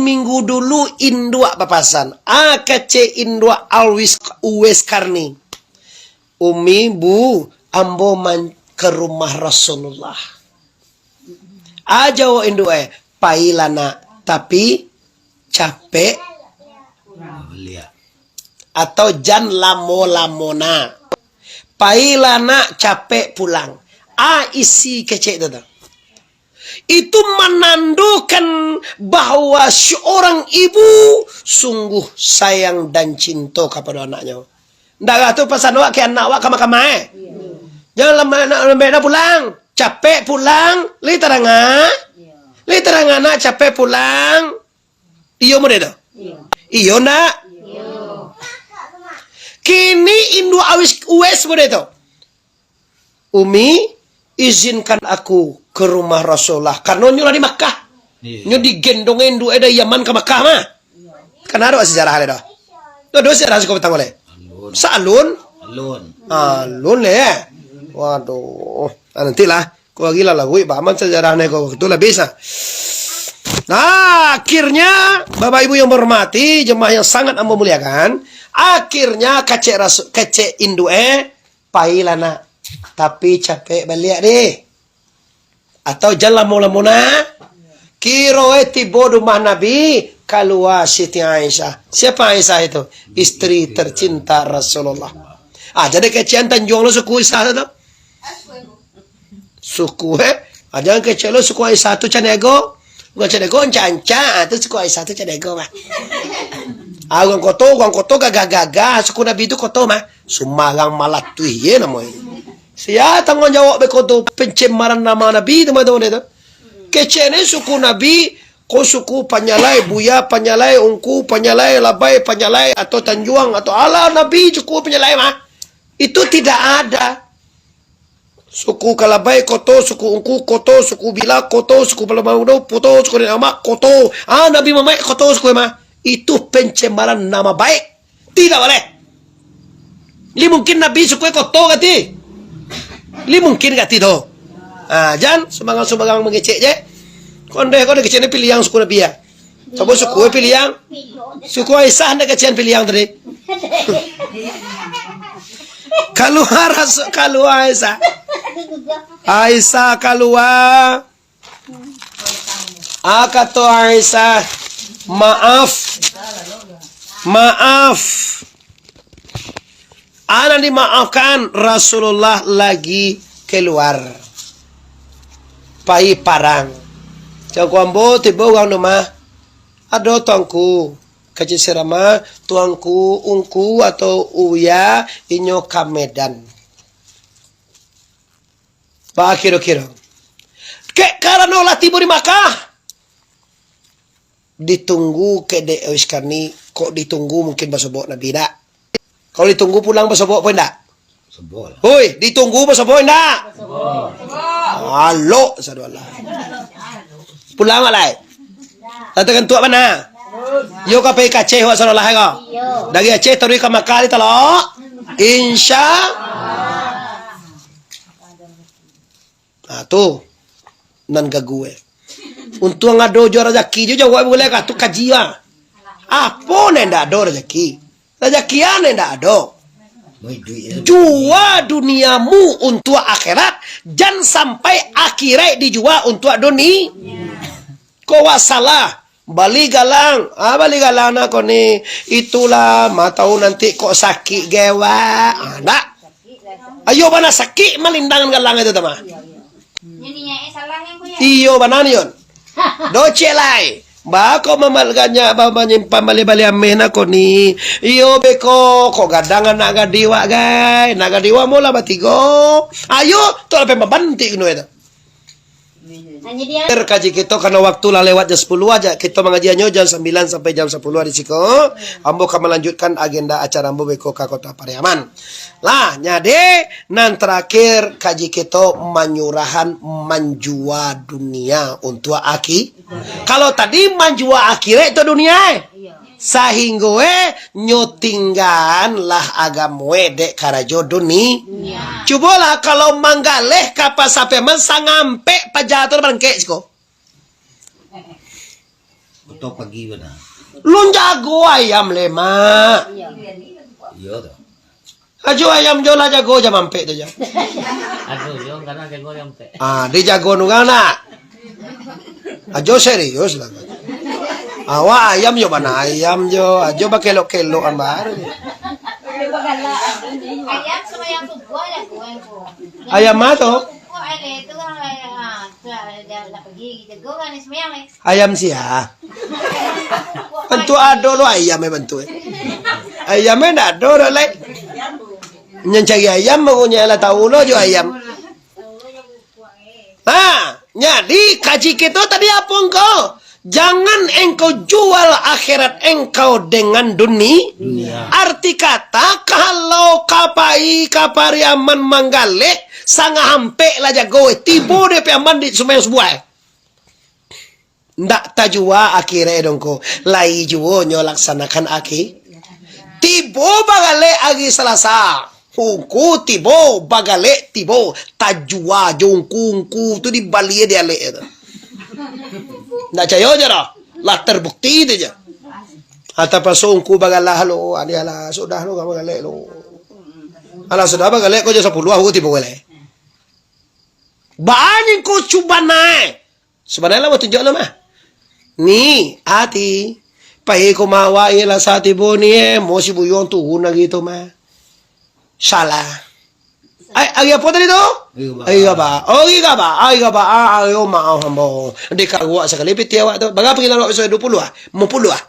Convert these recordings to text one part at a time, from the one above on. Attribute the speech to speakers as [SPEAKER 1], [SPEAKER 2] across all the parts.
[SPEAKER 1] minggu dulu indua papasan. Kece indua alwis uwes karni. Umi bu ambo man ke rumah Rasulullah. Aja wo indua pailana tapi capek atau jan lamo-lamona. Pailana capek pulang. Isi kece itu. Itu menandakan bahwa seorang ibu sungguh sayang dan cinta kepada anaknya. Ndak tu pesan awak ke anak awak kama-kama. Jangan lama pulang, capek pulang, li terang anak capek pulang. Iyo mo dedo. Iyo nak. Kini indu awis uwes mo dedo. Umi, izinkan aku ke rumah Rasulullah. Karena nyo di Makkah. Nyo digendongin du ada Yaman ke Makkah mah. Kan ada sejarah ada. Do sejarah sih kau betang oleh. Salun. Alun le. Waduh. Nantilah. Kau gila lah gue. Baman sejarahnya kau waktu lah bisa. Nah, akhirnya Bapak Ibu yang berhormati, jemaah yang sangat amba muliakan, akhirnya kece indue pailana. Tapi capek balik deh. Atau jalan mula-mula. Kiroe tibo rumah Nabi. Keluar Siti Aisyah. Siapa Aisyah itu? Istri tercinta Rasulullah. Jadi kecian Tanjung lo suku Aisyah itu. Suku jangan kecil lo suku Aisyah itu canego. Bukan canego canca. Itu suku Aisyah itu canego mah. Orang koto gagah-gagah. Suku Nabi itu koto mah. Sumarang malatui ya namanya. Siapa tanggung jawab bekoto pencemaran nama Nabi teman-teman itu. Kecene suku Nabi, ko suku Panyalai, Buya, Panyalai, Ungku, Panyalai, Labai, Panyalai atau Tanjuang atau ala Nabi suku Panyalai mah. Itu tidak ada. Suku Kalabai koto, suku Ungku koto, suku Bila koto, suku Balamaudo koto, suku Nama koto. Nabi Muhammad koto suku mah. Itu pencemaran nama baik. Tidak boleh. Ini mungkin Nabi suku koto kati. Li mungkin gak tido. Jangan sumbangang mengecek je. Kode kecil ni pilih yang suku Nabi ya. Coba suku pilih yang suku Aisyah anda kecian pilih yang tadi. Keluar Aisyah. Aisyah keluar. Kata Aisyah, maaf. Ana dimaafkan, Rasulullah lagi keluar. Pai parang. Cakuambo tiba orang rumah. Ada tuangku. Kecil serama tuangku ungku atau uya inyo kamedan. Pak kira-kira. Karena lah tiba di Makkah. Ditunggu ke Deus karni. Kok ditunggu mungkin basobok Nabi dak. Kalau ditunggu pulang basobok apa enggak? Sebol. Hoi, ditunggu basobok enggak? Sebol. Halo, saduallah. Pulang malai. Katakan tua mana? Yo ka pe kace wa sallallahu alaihi wasallam. Dagi Aceh tari ka Makkah talo. Insya. Tuh. Nan gague. Untung ngado jo rezeki jo boleh ka tu kajian. Apa nenda do rezeki? Rezekian ndak ada. Jual duniamu untuk akhirat, jangan sampai akhirat dijual untuk dunia. Kau salah, balik galang nak kau ni. Itulah matau nanti kok sakit gewa. Ndak. Ayo mana sakit melindangan galang itu teman. Iyo mana nion. Doce lai. Bako mamalganya menyimpan bali-bali amena ko ni iyo beko ko gadangan naga diwa gay naga diwa mo la batigo ayo to la pembanti kuno itu kaji kita karena waktu lah lewat jam 10 aja kita mengajiannya jam 9 sampai jam 10 hari siko ambo akan melanjutkan agenda acara ambo beko ka kota Pariaman lah nyade nan terakhir kaji kita menyurahan menjual dunia untuk kalau tadi menjual akhirat itu dunia sehingga nyotinggan lah agamoe dek karajo dunia. Cobalah kalau manggaleh kapas sampai men sangampe pajatur bangke siko.
[SPEAKER 2] Atau pagi mana?
[SPEAKER 1] Lu jago ayam lema.
[SPEAKER 2] Iya tuh.
[SPEAKER 1] Ajo ayam jola jago aja mampe tuh ya.
[SPEAKER 3] Aduh, yo karena jago yang pe.
[SPEAKER 1] Dia jago nungana. Ajo serius lah. Awa ayam yo mana ayam jo. Ajo ba kelo-kelo kan baru.
[SPEAKER 4] Ayam sama yang tubuh ada gue ko.
[SPEAKER 1] Ayam mato.
[SPEAKER 4] Ko ay itu kan la pergi gitu. Gue kan semayang eh.
[SPEAKER 1] Ayam siya. Bentuk ado lo ayam bentuk. Ayamnya ndak ado lo lai. Nyancari ayam mengunya lah tahu lo jo ayam. Jadi kaji kita tadi apa engkau? Jangan engkau jual akhirat engkau dengan dunia. Arti kata kalau kapai kapariaman manggale sanga hampe lah jago tibo de piaman di sumai sebuah. Ndak tajua akhirnya dongko lai juo nyo laksanakan aki. Tibo bagale agi selasa. Huku tibo bagale tibo tajua jongkungku tu di Bali dia le. Ndak cayo aja dah. Lah terbukti itu aja. Atau pasungku bagala halo ani ala sudah lo kamu galek lo. Ala sudah bagale ko jasa 10 aku tibo galek. Banyak ko coba naik. Sebenarnya mau tunjuk lo mah. Ni hati pahe ko mawa ila sa tibo ni mo si buyon tu una gitu mah. Salah. Ay apa tadi tu? Ay ba? Oh iya ba? Ay ba? Ayo maaf hambo. Dekat gua sekali piti awak tu. Berapa kilo awak besok 20 ah? 50 ah?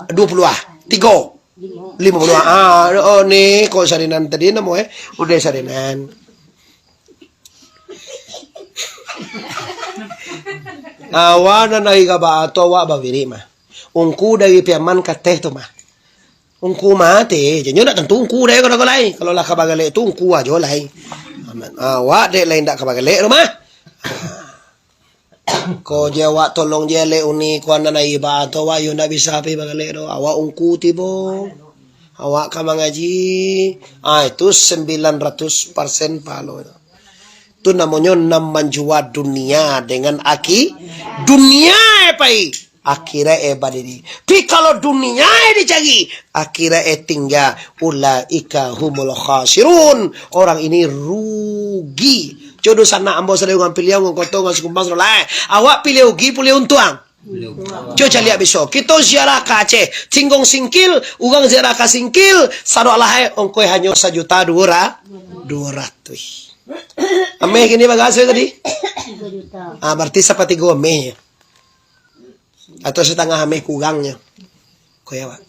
[SPEAKER 1] 20 ah? 3. 50 ah. Oh ni kau sarinan tadi namo udah sarinan. Awan na ay ba ato awak ba biri mah. Ungku dari piaman kateh tu mah. Ungku mati, jangan nak tentu ungku deh kalau lain. Kalau lah kabagale itu ungku aja lain. Awak dek lain tak kabagale rumah. Ko jawab tolong jele uni ko anak iba atau awak yo ndak bisa pi bagale do. Awak ungku tibo. Awak kamang ngaji. Itu 900% palo. Itu namanya menjual dunia dengan aki. Dunia pai. Akhirnya badiri. Tapi kalau dunia dicari, akhirnya tinggal ulaika humul khasirun. Orang ini rugi. Jodoh sana ambo selalu ngambil yang ngotong ngasih kumbang lah. Awak pilih rugi, pilih untung. Coba lihat besok. Kita ziarah ke Aceh, tinggong singkil, ugang ziarah ke singkil, sadolah ongkoi hanya 1.200.000. Ameh gini bagasi tadi? Berarti seperti gue ameh. Atau setengah ameh kurangnya. Kau ya, Pak?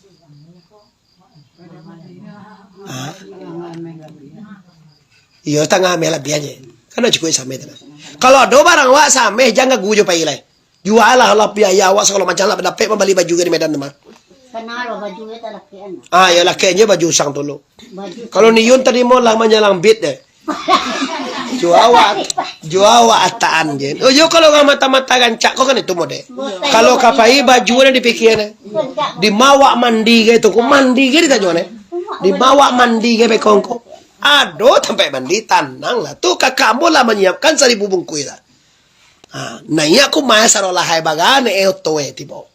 [SPEAKER 1] Iya, setengah ameh lebih aja. Karena cukup sampai itu. Kalau ada barang wak sameh, jangan gujo pai lai. Jual lah biaya awak kalau macam lah dapat membeli baju di Medan mah.
[SPEAKER 5] Kenal baju itu lakian.
[SPEAKER 1] Ya lakiannya baju sang tolo. Kalau niun tadi mau lah menyalang bit deh. Juawa ataan je. Oh yo kalau nggak mata-mata gancak kok kan itu mode. Kalau kapai bajunya dipikirnya. Di mawa mandi gitu, ku mandi gitu kan jone. Di mawa mandi gitu bekongko. Aduh sampai mandi tanang lah. Tuh kakakmu lah menyiapkan 1.000 bungkus lah. Nah iya aku masa rolah hai bagane towe tibo.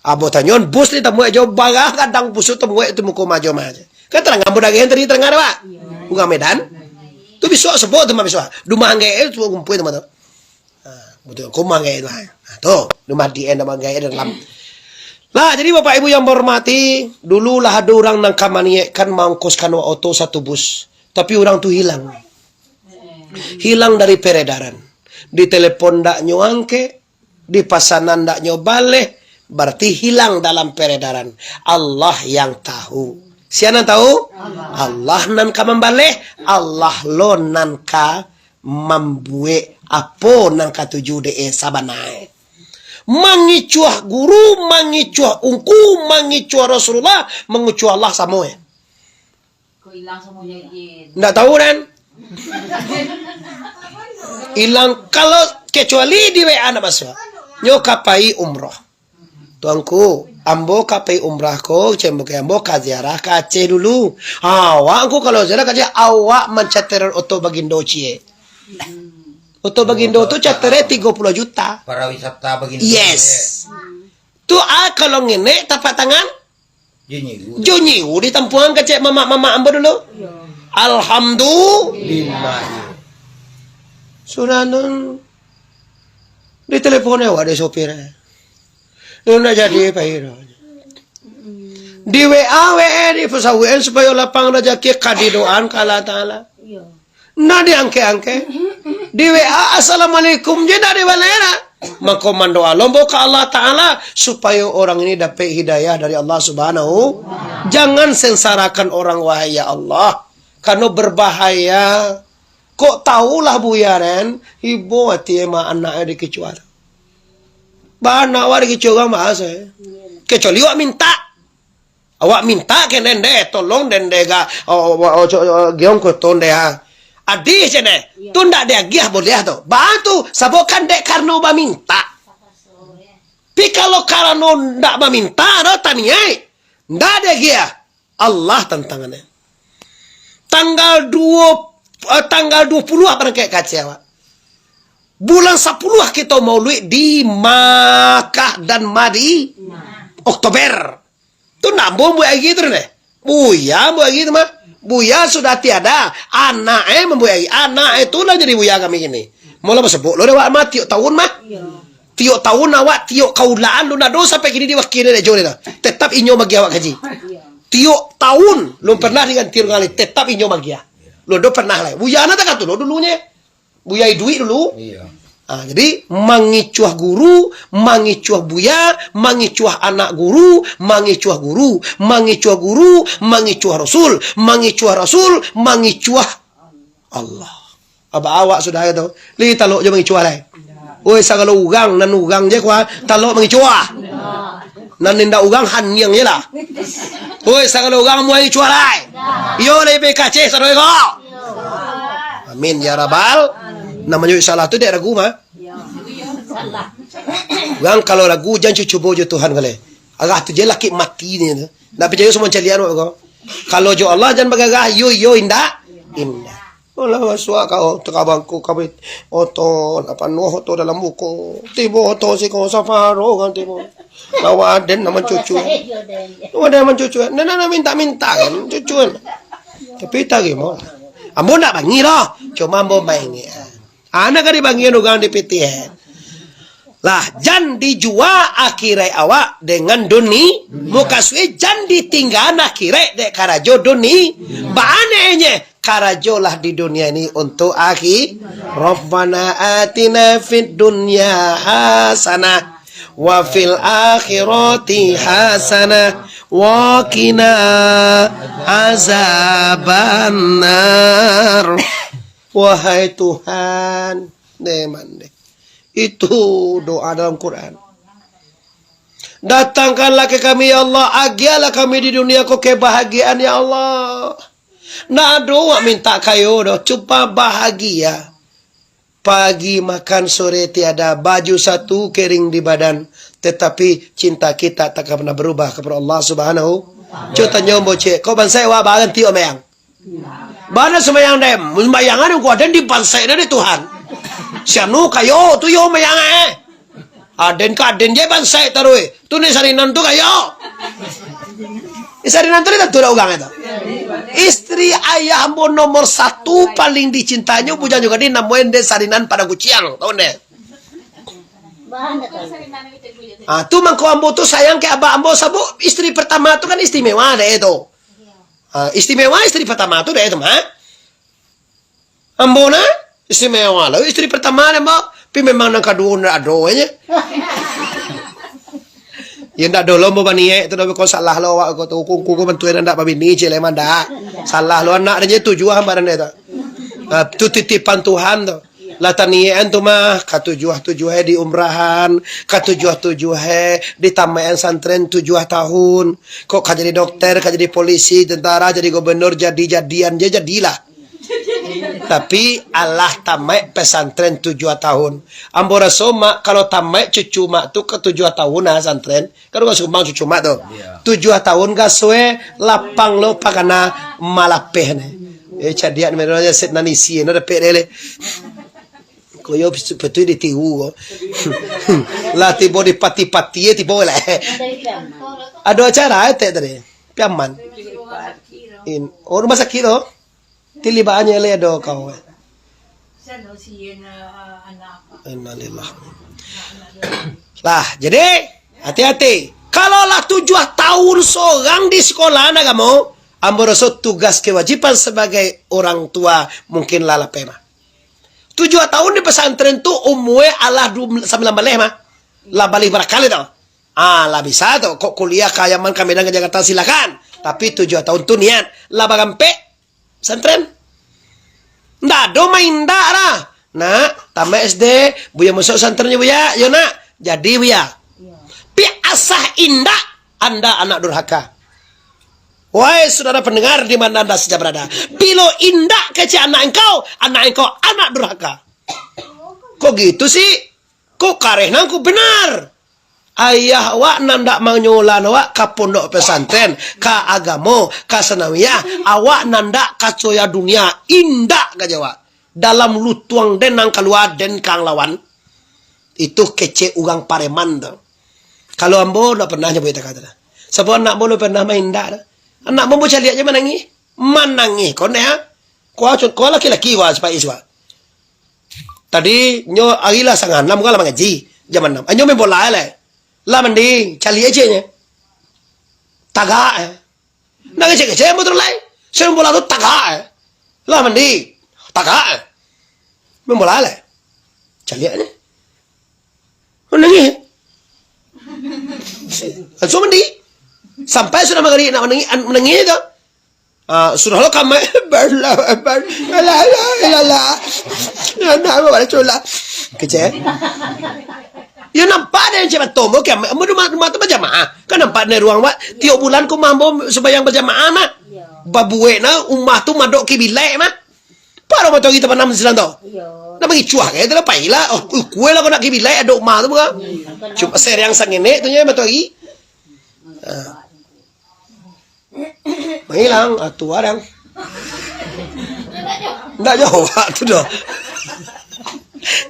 [SPEAKER 1] Abo tanyon bus ni tamu aja baga kadang busuk tamu itu muko majo maja. Kan terang ambo daging tadi terang ada pak. Bukan Medan. Tu besok sebut tu mah besok. Rumah anggai tu kumpul tu mah tu. Betul. Rumah anggai tu. Tu rumah di end rumah anggai dalam. Nah jadi bapak ibu yang berhormati, dulu lah ada orang nang kamanie kan mangkoskan auto 1 bus, tapi orang tu hilang. Hilang dari peredaran. Di telepon ndak nyuangke, di pasanan ndak nyobale, berarti hilang dalam peredaran. Allah yang tahu. Siapa tahu? Allah nan ka membale, Allah lo nan ka membuat apa nan ka tuju de sabanai. Mangicuah guru, mangicuah ungku, mangicuah Rasulullah, mengucuah Allah sama ya.
[SPEAKER 4] Kau hilang semuanya
[SPEAKER 1] Ndak tahu kan? Hilang kalau kecuali di WA na masuk. Nyo kapai umrah. Tuanku, ambo kapai umrah ko, cembo ke ambo ka ziarah ke Aceh dulu. Awak aku kalau ziarah ke Aceh, awak mencateran oto bagindo cie. Oto bagindo tu catere 30 juta.
[SPEAKER 2] Para wisata bagindo.
[SPEAKER 1] Yes. Tu kalau ngene tapak tangan
[SPEAKER 2] Junyi.
[SPEAKER 1] junyi di tampuan kecek mama ambo dulu. Alhamdulillah. Sudah nun di teleponnya ada sopir. Nun jadi pahira. Di WA di pesawian supaya lapang rezeki kadidoan kala taala.
[SPEAKER 5] Iya.
[SPEAKER 1] Nah diangke-angke. Di WA assalamualaikum je dari walera. Mengkomando lombok ke Allah Ta'ala supaya orang ini dapat hidayah dari Allah Subhanahu. Jangan sengsarakan orang wahai ya Allah, karena berbahaya. Kok tahulah buyaren ibu hati ema anaknya dikecuali. Bana awak dikecuali bahasa. Kecuali awak minta ke dende tolong dende ga giong ko tonde ha. Adi cene, tu ndak dia giah boleh tu. Bantu, sabokan dek karena ba minta. Pi kalau karena ndak ba minta, no taniai. Ndak dia giah. Allah tantangannya. Tanggal 20 apa kayak kacewa. Bulan 10 kita maulid di Makkah dan Oktober. Tu nambung buat gitu deh. Buya buat gitu mah. Buya sudah tiada, anaknya membuyai, anak itulah jadi buya kami ini. Mula sebut lo lewat mah tiok tahun mah, tiok tahun awak tiok kaulaan lu nado sampai kini diwakili deh jone dah. Tetap inyo magi awak kaji. Tiok tahun lu pernah dengan tiok kali, tetap inyo magi ya. Lu do pernah lah. Buya anak tak tu lo dulunya, buyai duit dulu.
[SPEAKER 2] Iya.
[SPEAKER 1] Jadi mangicuah guru, mangicuah buya, mangicuah anak guru, mangicuah guru, mangicuah guru, mangicuah rasul, mangicuah rasul, mangicuah Allah. Apa awak sudah itu? Li talok je mangicuah lai. Oi sagala ugang nan ugang je kwa talok mangicuah. Nan ninda ugang hanyang je lah. Oi sagala ugang muai cuah lai. Yo lai BKC saroi ko. Amin ya rabbal. Namanya salah tu dia ragu mah. Gang kalau ragu jangan cucu bojo Tuhan kali. Agak tu je laki mati ni. Nak percaya semua calian kau. Kalau jo Allah jangan bagagah yo indah. Allah waswa kau tekabangku kabit oto apa no oto dalam buku. Tibo oto si kau safaro kan tibo. Lawa aden nama cucu. Ada nama cucu. Nana minta kan cucu. Tapi tak gimo. Ambo nak bangi lah. Cuma ambo bangi. Anak kali bangi ugang di PT. Lah jan dijual akhirai awak dengan doni muka suwe jan ditinggal akhirai dek karajo doni baanenya karajo lah di dunia ini untuk akhir. Rabbana atina fid dunya hasanah wa fil akhirati hasanah wa qina azabannar. Wahai Tuhan, itu doa dalam Quran. Datangkanlah ke kami ya Allah, agialah kami di dunia kau kebahagiaan ya Allah. Nah doa minta kayo doh, cuba bahagia. Pagi makan, sore tiada, baju satu kering di badan, tetapi cinta kita tak pernah berubah kepada Allah Subhanahu. Coba nyombo cek, kau bansai wa bagan tio meang. Bana semayang dem, sembayangan yang kuaden di bansai dari Tuhan. Sianu kayo, tu yo mayang Aden kaden je bansai tarui. Tu ni sarinan tu kayo. Sarinan tu ni tak turun ugang itu. Istri ayah ambo nomor 1 paling dicintanya puja juga di namuin de sarinan pada kuciang, tahu deh. Tu mangko ambo tu sayang ke abah ambo sabu istri pertama tu kan istimewa deh itu. Istimewa istri pertama tu deh itu mah. Ambo na istimewa lah istri pertama deh mbak. Tapi memang nang kedua ndak ada aja. Ya ndak ada lo mbak bani itu dah kau salah lo awak kau tu kuku bantuin ndak babini cile manda. Salah lo anak dia tujuan barang dia tu. Tu titipan Tuhan tu. Lah tanian tu mah katujuh di umrahan, katujuh di tamayan santren 7 tahun. Kok jadi dokter, jadi polisi, tentara, jadi gubernur, jadian je jadilah. Tapi Allah tamat pesantren 7 tahun. Ambora soma kalau tamat cucu mak tu ke 7 tahun nah santren. Kan gak sumbang cucu mak tu. 7 tahun gak suwe lapang lo pakana malapeh ne. Cadian menurutnya set nanisi no dapat lele. Koyo betul ditiru. Lah tiba di pati-pati tiba lah.
[SPEAKER 5] Dari kan.
[SPEAKER 1] Ada acara teh tadi. Piaman. Rumah sakit oh. Tilibaannya le ada kau. Innalillah. Lah, jadi hati-hati. Kalaulah 7 tahun seorang di sekolah nak kamu, ambo rasa tugas kewajiban sebagai orang tua mungkin lala pema. 7 tahun di pesantren tu umumnya Allah 19 mah. Lah balik berkali tau. Lah bisa tuh. Kok kuliah kayaman ke Medan ke Jakarta silakan. Tapi 7 tahun tu niat. Lah bagampe pesantren. Ndak do main ndak lah. Nak, tamat SD, buya masuk pesantrennya buya. Yo nak, jadi buya. Pi asah indah Anda anak durhaka. Wahai saudara pendengar di mana Anda saja berada. Bilo indah kecil anak engkau anak durhaka. Kok gitu sih? Kok karehna ku benar? Ayah awak nandak manyolan awak ka pondok pesantren, ka agamo, ka sanawiyah, awak nandak ka coya dunia indah ka Jawa. Dalam lutuang denang keluar den kang lawan. Itu kece ugang pareman tuh. Kalau ambo ndak pernah nyebut kata. Sebab anak bolo pernah main dak. Anak mambo cari aja menangi. Manangi kau ha? Kau laki-laki wa supaya iswa. Tadi nyo agila sangan lam kala mengaji zaman 6. Anyo main bola le. Lah mandi cari aja nya. Taga. Nang kece motor lai. Sen bola tu taga. Lah mandi taga. Main bola le. Cari aja. Menangi. So mandi. Sampai sudah magari nak menangi itu. Sudah lo kamai berla. Nak bawa cola. Kecil. Ya nampak ada yang cepat tombo ke rumah tu berjamaah. Kan nampak di ruang mak. Tiap bulan ku mambo sembahyang berjamaah mak. Babuwe na umah tu madok ki bilai mak. Para motor kita pernah menjelang tu. Nak bagi cuak itu lah pailah. Oh, kue lah kau nak ki bilai ada umah tu bukan. Cuma seriang sangenek tu nya motor lagi. Menghilang atu orang. Ndak jawab tu dah.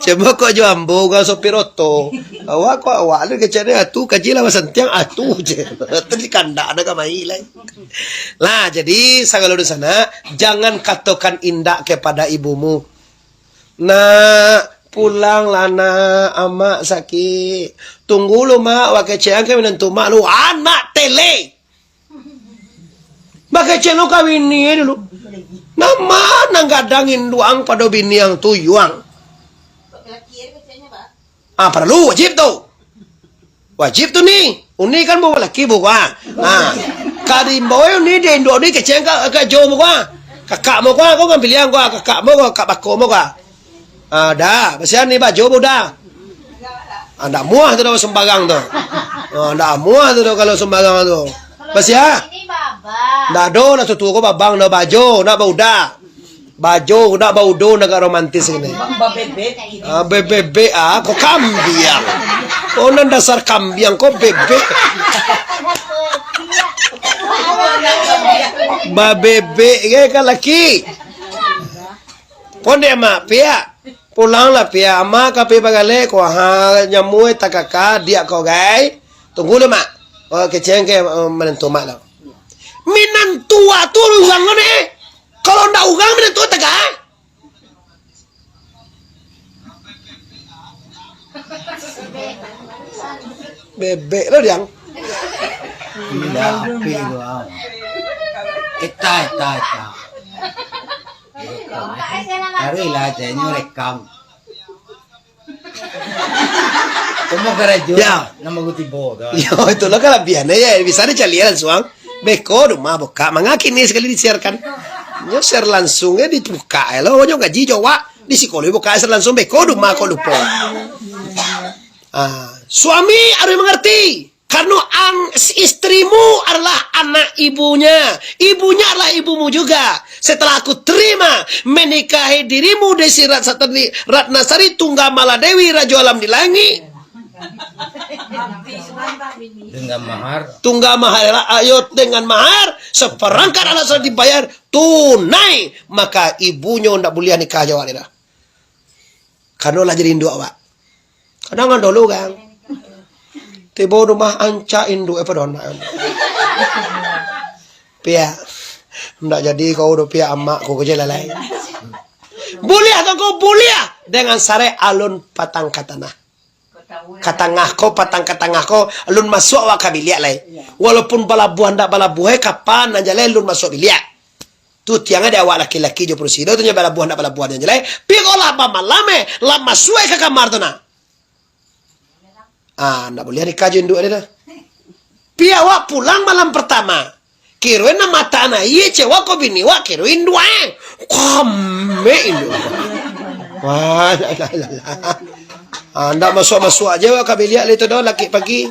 [SPEAKER 1] Cuma kau jambu kau sopir oto. Awak kau awak lu kecane atu kaji lah sentiang atu je. Tadi kandak ada kamai lah. Lah jadi segala di sana jangan katakan indah kepada ibumu. Nak pulang lana amak sakit. Tunggu lu mak wakai ceang ke menentu mak lu anak tele. Maka celo kawin ni dulu. Nama nang gadangin luang pada bini yang tuyuang. Perlu wajib tu. Wajib tu ni. Uni kan bawa laki bukan. Kadim bawa ni dia Indo ni keceng ke Jo bukan. Kakak mo kau kan pilih yang kau kakak mo kau kak bako mo kau. Dah, pasal ni baju budak. Ndak muah tu dah sembarang tu. Ndak muah tu kalau sembarang tu. Pasal
[SPEAKER 4] Ini baba.
[SPEAKER 1] ndak do nak tutu ko babang na baju nak bauda. Baju nak baudo nak romantis ini. Bebe kau kambiang. Kau nan dasar kambiang kau bebe. Bebe ke laki. Ponde mak pia. Pulanglah pia ama kape bagale ko ha nyamui takaka dia kau gai. Tunggu le mak. Keceng ke menentu mak lah. Minantua tu ugang ni. Kalau ndak ugang menentu takak. Bebek lo diang.
[SPEAKER 2] Tidak api doang. Eta. Hari lah jadinya rekam. Kamu kerja?
[SPEAKER 1] Ya.
[SPEAKER 2] Nama gue tibo.
[SPEAKER 1] Yo itu lo kalau biasa ya bisa dicalian langsung. Beko rumah buka mengakin ni sekali disiarkan. Yo share langsung ya dibuka. Lo nyo gaji Jawa di sekolah buka share langsung beko rumah kau lupa. Suami harus mengerti. Karena istrimu adalah anak ibunya. Ibunya adalah ibumu juga. Setelah aku terima menikahi dirimu Desi Ratnasari Tunggamala Dewi Raja Alam di Langit.
[SPEAKER 2] Dengan mahar.
[SPEAKER 1] Tunggamahar ayo dengan mahar seperangkat alat sudah dibayar tunai. Maka ibunya tidak boleh nikah Jawa. Karena lah jadi induk awak. Kadang kan dulu kan. Tiba rumah anca induk apa dona. Pia. Ndak jadi kau udah pia amak kau kerja lalai. Bulia atau kau bulia dengan sare alun patang katana. Katangah ko alun masuk awak kabiliak lai. Walaupun balabuhan ndak balabuhe kapan anjale alun masuk biliak. Tu tiangnya ada awak laki-laki jo prosido tu nya balabuhan ndak balabuhan anjale. Pi kau lama malame lama suai ke kamar tu na. Ndak boleh dikaji induk ada dah. Pi awak pulang malam pertama. Kiroin na mata na iye cewa ko bini wa kiroin dua. Kame induk. Wah, ndak masuk aja wa kabiliak le tu dah laki pagi.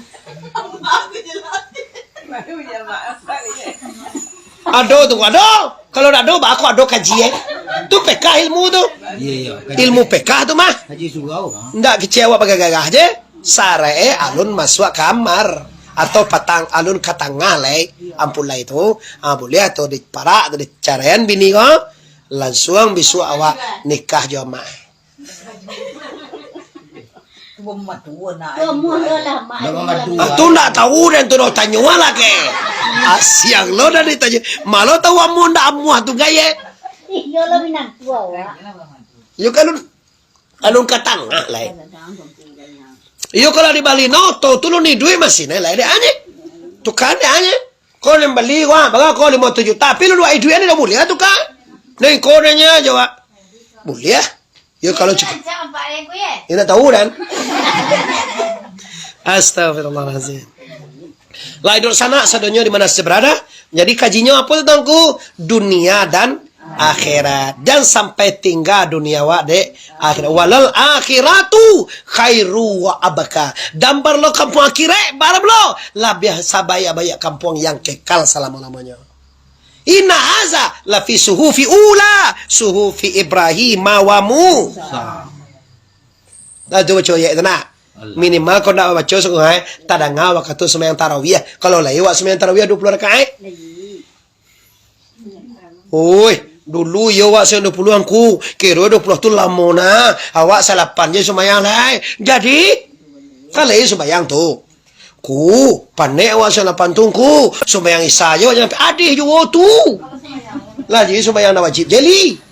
[SPEAKER 1] Ado. Kalau ado aku ado kaji Tu PK ilmu tu.
[SPEAKER 2] Iya.
[SPEAKER 1] Ilmu PK tu mah.
[SPEAKER 2] Haji surau.
[SPEAKER 1] Ndak kecewa pakai gagah je. Sare alun masuk kamar atau patang alun katangah lai ampun lai itu boleh atau diparak atau dicarayan bini ko langsung bisu awak nikah jamaah. Tu ndak tahu dan tu dah tanya lah ke. Siang lo dah ditanya. Malu tahu amu ndak amu tu gaya.
[SPEAKER 5] Yo lo minang tua wa.
[SPEAKER 1] Yo kalun alun katangah lai. Iyo kalau di Bali no to tu ni duit masih nih lah dia aja. Tu kan dia aja. Kau yang beli wah, baga kau 5 juta. Tapi lu duit ni dah boleh tu kan? Nih kau nanya jawab. Boleh. Yo kalau cukup. Ini tahu kan? Astagfirullahaladzim. Lah hidup sana sadonya di mana saya berada. Jadi kajinya apa tentangku? Dunia dan akhirat. Jangan sampai tinggal dunia wa de akhirat. Walal akhiratu khairu wa abaka. Dan barlo kampung akhirat barlo lebih sabaya banyak kampung yang kekal selama-lamanya. Inna haza la fi suhufi ula suhufi Ibrahim wa Musa. Dah coba ya itu nak. Minimal kau nak baca sungai tadang awak tu sembahyang tarawih. Kalau lewat sembahyang tarawih 20 rakaat. Oi, dulu yo awak saya 20 angku, kira 20 tu lama na. Awak salah 8 je sembahyang lai. Jadi kalau sembahyang tu ku panek awak salah 8 tu ku sembahyang isya yo jangan adih jo tu. Lah jadi sembahyang na wajib jeli.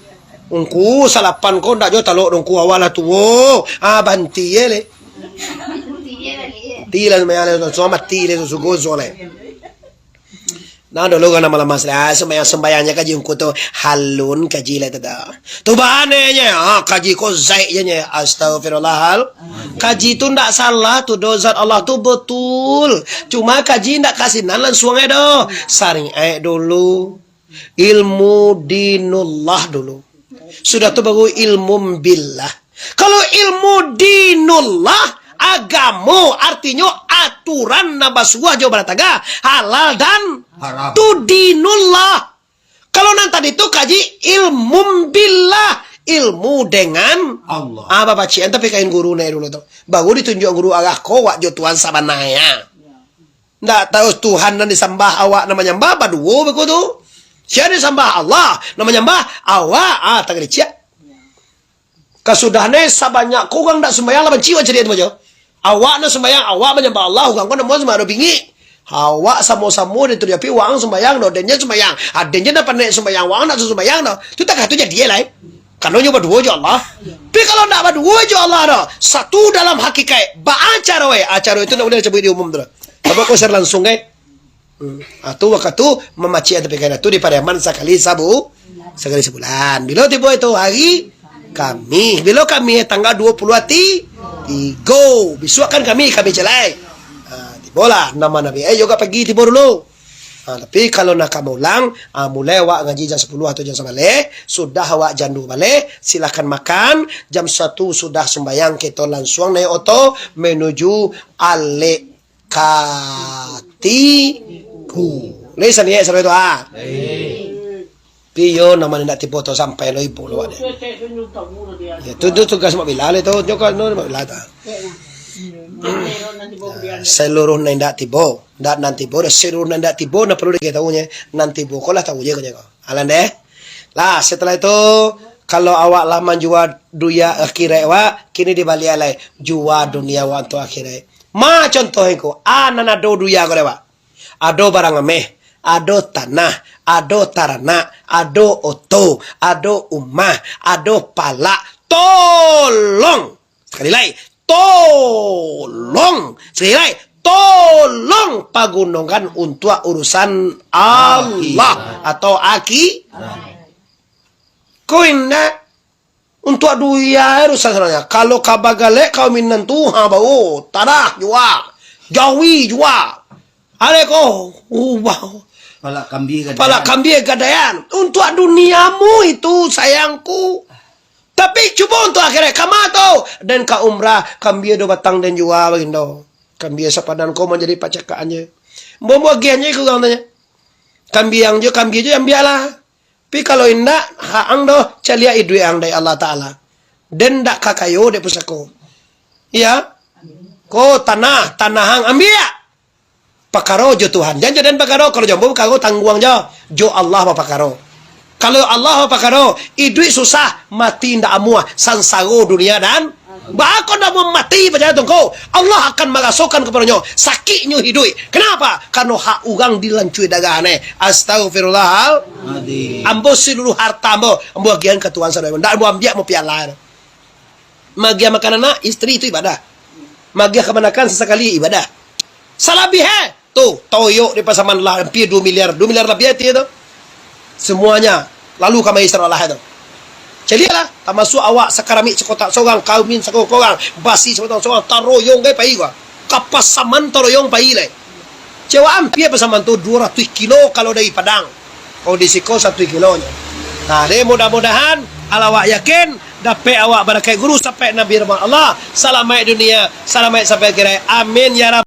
[SPEAKER 1] Ungku salah 8 ko ndak jo talok dongku awak lah tu. Banti ye le. Tila sembahyang le so mati le so gozo le. Nah dulu kan malam masalah sembahyangnya kaji ungku tu halun kaji lah tu dah. Tu bahannya kaji ko zaitnya astagfirullah. Kaji tu ndak salah tu dozat Allah tu betul. Cuma kaji ndak kasih langsung dah. Saring dulu ilmu dinullah dulu. Sudah tu baru ilmu billah. Kalau ilmu dinullah agama artinya aturan nabasuah Jawa Barat Tengah halal dan haram. Tu dinullah. Kalau nanti itu kaji ilmu billah, ilmu dengan Allah. Bapak cian tapi kain guru nih dulu tuh. Baru ditunjuk guru agak kowak jo Tuhan sabanaya. Ndak tahu Tuhan dan disembah awak namanya mbah baduo begitu. Siapa disembah Allah namanya mbah awak tak ada cia. Kasudahnya sabanyak kau orang ndak sembahyang lah benci wajah dia tu aja. Awak nak sembahyang awak menyembah Allah orang kau nak mau sembahyang bingi. Awak samo-samo dia tu dia pi wang sembahyang do dennya sembahyang. Adennya nak pandai sembahyang wang nak sembahyang do. Tu tak kata dia lai. Kalau nyoba dua je Allah. Tapi kalau nak berdua je Allah dah. Satu dalam hakikat acara itu nak boleh sebut di umum tu. Apa kau share langsung kan? Atau waktu memaci atau pekan itu di Pariaman sekali sebulan. Bila tiba itu hari kami, bila kami tanggal 20 hati, go, besok kan kami celai. Tibolah nama Nabi. Juga pergi tiba dulu. Tapi kalau nak kamu ulang, mulai awak ngaji jam 10 atau jam 11, sudah awak jandu balik, silakan makan. Jam 1 sudah sembahyang kita langsung naik oto menuju Alekatiku. Lisan ya sampai itu Piyo nama nak tipu tu sampai lo ibu lo ada. Ya tu tugas mak bilal itu juga no mak bilal ta. Seluruh nanti tipu, nanti tipu, seluruh nanti tipu, nak perlu kita tahunya nanti tipu. Kau lah tahu je kau. Alan deh. Lah setelah itu Kalau awak lama jua dunia akhirat wa, kini dibalik alai jua dunia wa untuk akhirat. Ma contohnya ko, anak do dunia ko lewa. Ado barang ameh, ado tanah, ado tarana, ado oto, ado umah, ado pala. Tolong. Sekali lagi, tolong. Sekali lagi, tolong pagunungan untuk urusan Allah atau kau indah untuk dunia urusan sananya. Kalau kabagale kau minan Tuhan bau tanah jua, jawi jua. Ale ko, wow. Pala kambing gadayan. Untuk duniamu itu sayangku. Tapi cuba untuk akhirnya kamato dan ka umrah kambing do batang dan jua bagindo. Kambing sepadan kau menjadi pacakaannya. Mau bagiannya ku katanya. Kambing jo yang biarlah. Tapi kalau indah, haang do, calia idui ang dari Allah Ta'ala. Dan dak kakayo de pusako. Ya, ko tanahang ambil. Pakaro jo Tuhan. Jangan dan pakaro, kalau jombo kago tangguang jo Allah pakaro. Kalau Allah pakaro, idui susah, mati ndak amua, sansago dunia dan bakal ndak mau mati baca tungko. Allah akan mengasokkan kepadanya sakitnya hidui. Kenapa? Karena hak ugang dilancui dagane. Astagfirullah. Ambo seluruh harta ambo bagian ke Tuhan saudara. Ndak mau ambil mau piala. Magia makanan istri itu ibadah. Magia kemanakan sesekali ibadah. Salabi tuh toyo di pasaman lah hampir 2 miliar lebih itu. Semuanya lalu kama istri Allah itu. Jadilah termasuk awak sekaramik sekotak sorang kaumin sekokorang basi sekotak sorang taroyong gay pai gua kapasaman taroyong pai le cewa ampia pasaman tu 200 kilo kalau dari Padang kalau di Siko 1 kilonya. Nah deh mudah-mudahan alawak yakin dapat awak barakai guru sampai Nabi Rahmat Allah selamat dunia selamat sampai akhirat amin ya Rabb.